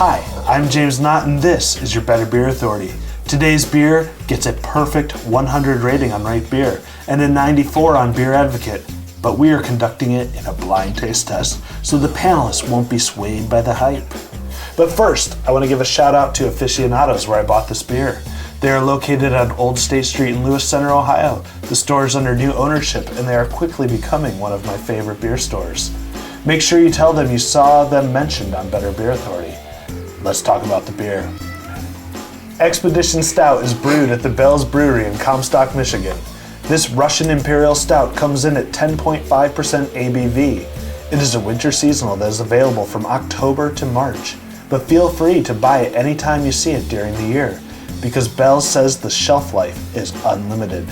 Hi, I'm James Knott, and this is your Better Beer Authority. Today's beer gets a perfect 100 rating on ratebeer and a 94 on Beer Advocate, but we are conducting it in a blind taste test, so the panelists won't be swayed by the hype. But first, I want to give a shout out to Aficionados, where I bought this beer. They are located on Old State Street in Lewis Center, Ohio. The store is under new ownership, and they are quickly becoming one of my favorite beer stores. Make sure you tell them you saw them mentioned on Better Beer Authority. Let's talk about the beer. Expedition Stout is brewed at the Bell's Brewery in Comstock, Michigan. This Russian Imperial Stout comes in at 10.5% ABV. It is a winter seasonal that is available from October to March, but feel free to buy it anytime you see it during the year, because Bell's says the shelf life is unlimited.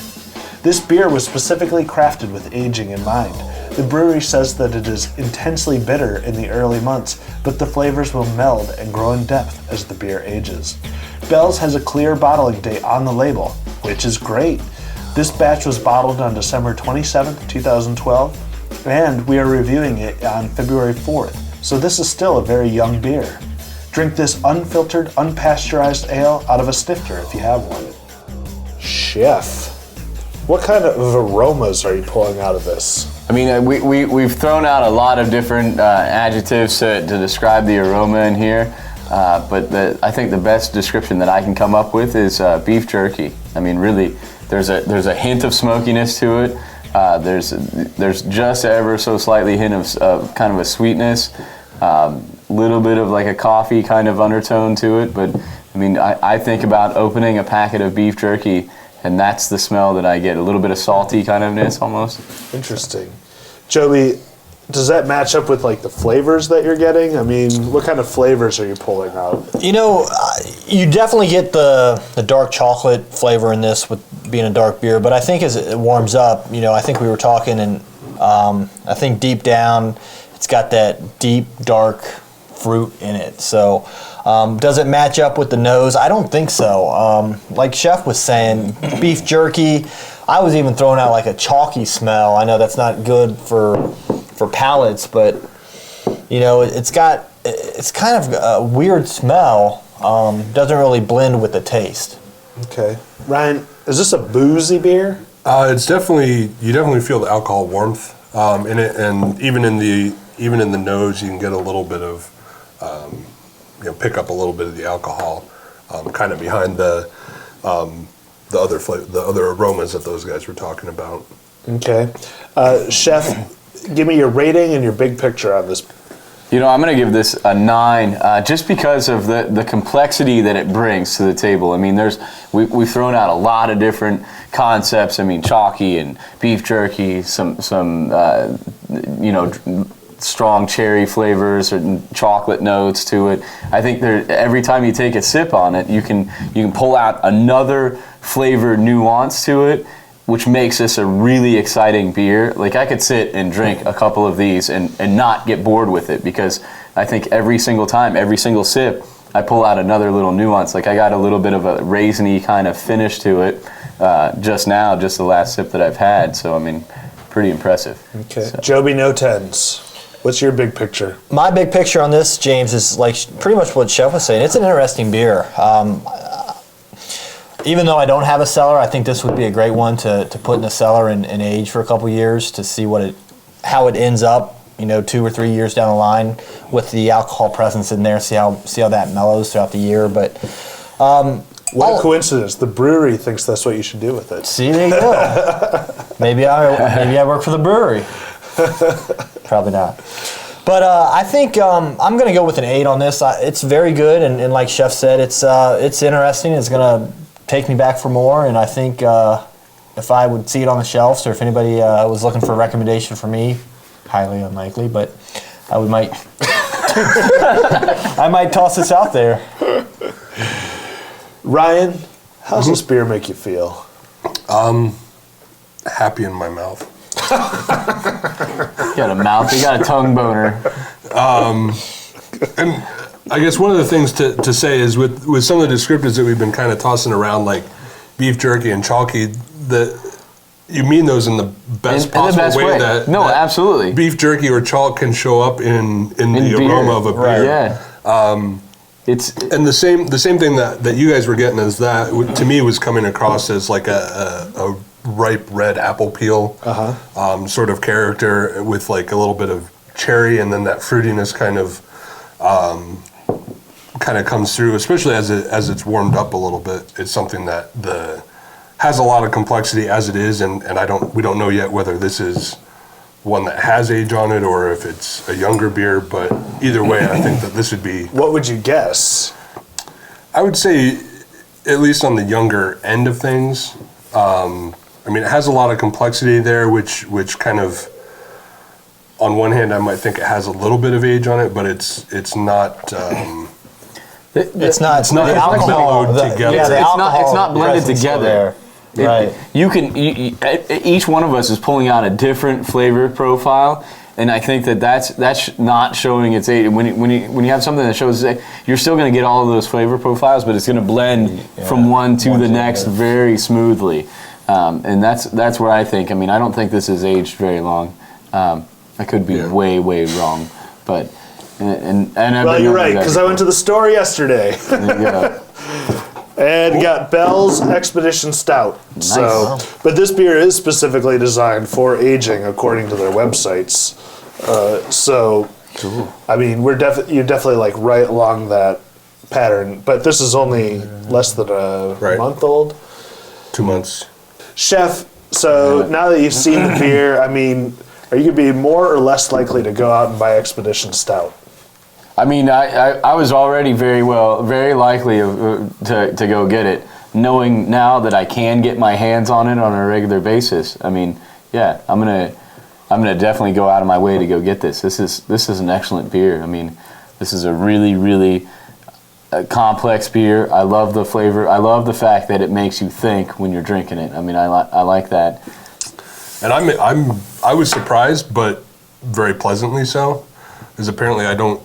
This beer was specifically crafted with aging in mind. The brewery says that it is intensely bitter in the early months, but the flavors will meld and grow in depth as the beer ages. Bell's has a clear bottling date on the label, which is great. This batch was bottled on December 27th, 2012, and we are reviewing it on February 4th, so this is still a very young beer. Drink this unfiltered, unpasteurized ale out of a snifter if you have one. Chef, what kind of aromas are you pulling out of this? I mean, we've thrown out a lot of different adjectives to describe the aroma in here, but I think the best description that I can come up with is beef jerky. I mean, really, there's a hint of smokiness to it. There's just ever so slightly hint of kind of a sweetness, little bit of like a coffee kind of undertone to it. But I mean, I think about opening a packet of beef jerky, and that's the smell that I get, a little bit of salty kind ofness almost. Interesting. Joey, does that match up with like the flavors that you're getting? I mean, what kind of flavors are you pulling out? You know, you definitely get the dark chocolate flavor in this with being a dark beer, but I think as it warms up, you know, I think we were talking, and I think deep down it's got that deep, dark fruit in it. So does it match up with the nose? I don't think so. Like Chef was saying, beef jerky, I was even throwing out like a chalky smell. I know that's not good for palates, but you know, it's kind of a weird smell. Doesn't really blend with the taste. Okay. Ryan, is this a boozy beer? It's definitely, you definitely feel the alcohol warmth in it, and even in the nose, you can get a little bit of, pick up a little bit of the alcohol, kind of behind the other aromas that those guys were talking about. Okay. Chef, give me your rating and your big picture on this. You know, I'm going to give this a 9, just because of the complexity that it brings to the table. I mean, we've thrown out a lot of different concepts. I mean, chalky and beef jerky, some strong cherry flavors or chocolate notes to it. I think every time you take a sip on it, you can pull out another flavor nuance to it, which makes this a really exciting beer. Like, I could sit and drink a couple of these and not get bored with it, because I think every single time, every single sip, I pull out another little nuance. Like, I got a little bit of a raisiny kind of finish to it just the last sip that I've had. So, I mean, pretty impressive. Okay. So. Joby, no tens. What's your big picture? My big picture on this, James, is like pretty much what Chef was saying. It's an interesting beer. Even though I don't have a cellar, I think this would be a great one to put in a cellar and age for a couple years to see how it ends up, 2 or 3 years down the line with the alcohol presence in there. See how that mellows throughout the year. But what a coincidence! The brewery thinks that's what you should do with it. See, there you go. maybe I work for the brewery. Probably not. But I think I'm going to go with an 8 on this. It's very good, and like Chef said, it's interesting. It's going to take me back for more, and I think if I would see it on the shelves, or if anybody was looking for a recommendation for me, highly unlikely, but I might toss this out there. Ryan, how does this beer make you feel? Happy in my mouth. You got a mouth, you got a tongue boner. And I guess one of the things to say is with some of the descriptors that we've been kind of tossing around, like beef jerky and chalky, you mean those in the best possible way. That absolutely. Beef jerky or chalk can show up in the aroma of a beer. Right. Yeah. And the same thing that you guys were getting is that to me was coming across as like a ripe red apple peel sort of character with like a little bit of cherry, and then that fruitiness kind of comes through, especially as it's warmed up a little bit. It's something that has a lot of complexity as it is, and we don't know yet whether this is one that has age on it or if it's a younger beer, but either way, I think that this would be... What would you guess? I would say, at least on the younger end of things, I mean, it has a lot of complexity there, which kind of, on one hand, I might think it has a little bit of age on it, but it's not... It's not the alcohol together. Yeah, it's not blended together. Right. Each one of us is pulling out a different flavor profile, and I think that's not showing its age. When you have something that shows its age, you're still going to get all of those flavor profiles, but it's going to blend from one to the next very smoothly, and that's where I think. I mean, I don't think this is aged very long. I could be way wrong, but well, you're right, because I went to the store yesterday. There you go. And got Bell's Expedition Stout. Nice. So, but this beer is specifically designed for aging, according to their websites. Cool. I mean, you're definitely like right along that pattern. But this is only less than a month old. 2 months. Chef, so now that you've seen the beer, I mean, are you going to be more or less likely to go out and buy Expedition Stout? I mean, I was already very likely to go get it, knowing now that I can get my hands on it on a regular basis. I mean, yeah, I'm gonna definitely go out of my way to go get this. This is an excellent beer. I mean, this is a really complex beer. I love the flavor. I love the fact that it makes you think when you're drinking it. I mean, I like that. And I was surprised, but very pleasantly so, because apparently I don't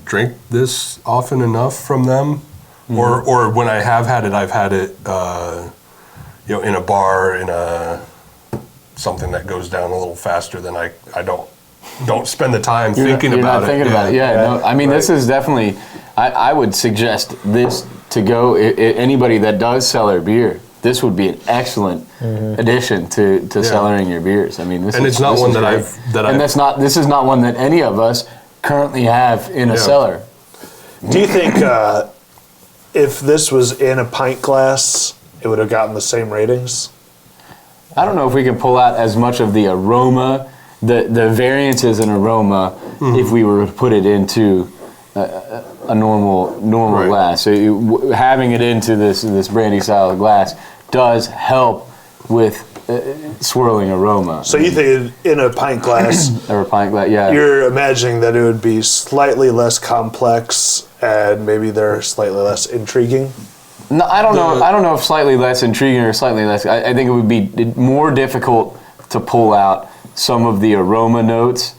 drink this often enough from them, or when I have had it, I've had it, in a bar, in something that goes down a little faster than I don't spend the time thinking about it. No, I mean, this is definitely. I would suggest this to go. Anybody that does cellar beer, this would be an excellent addition to cellaring your beers. I mean, this is not one this is not one that any of us currently have in a cellar. Do you think if this was in a pint glass, it would have gotten the same ratings? I don't know if we can pull out as much of the aroma, the variances in aroma, if we were to put it into a normal glass. So having it into this brandy style glass does help with swirling aroma. So you think in a pint glass, or a pint glass, yeah. You're imagining that it would be slightly less complex and maybe they're slightly less intriguing? No, I don't know. I don't know if slightly less intriguing or slightly less. I think it would be more difficult to pull out some of the aroma notes,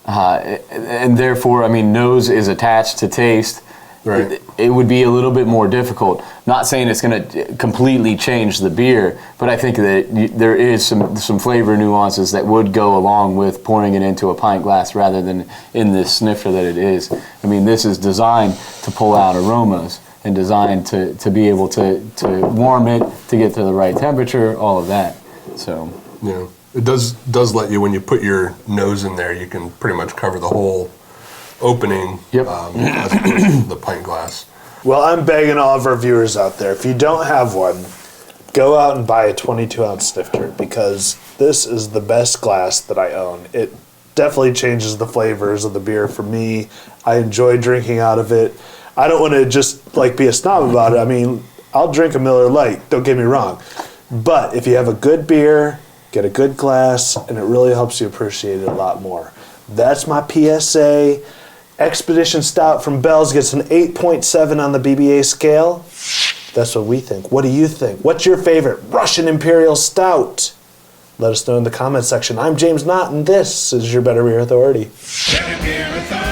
and therefore, I mean, nose is attached to taste. Right. It would be a little bit more difficult. Not saying it's going to completely change the beer, but I think that there is some flavor nuances that would go along with pouring it into a pint glass rather than in this snifter that it is. I mean, this is designed to pull out aromas and designed to be able to warm it, to get to the right temperature, all of that. So yeah, it does let you, when you put your nose in there, you can pretty much cover the whole opening as opposed to the pint glass. Well, I'm begging all of our viewers out there, if you don't have one, go out and buy a 22-ounce snifter, because this is the best glass that I own. It definitely changes the flavors of the beer for me. I enjoy drinking out of it. I don't want to just be a snob about it. I mean, I'll drink a Miller Lite, don't get me wrong. But if you have a good beer, get a good glass, and it really helps you appreciate it a lot more. That's my PSA. Expedition Stout from Bell's gets an 8.7 on the BBA scale. That's what we think. What do you think? What's your favorite Russian Imperial Stout? Let us know in the comment section. I'm James Knott, and this is your Better Beer Authority. Better Beer Authority.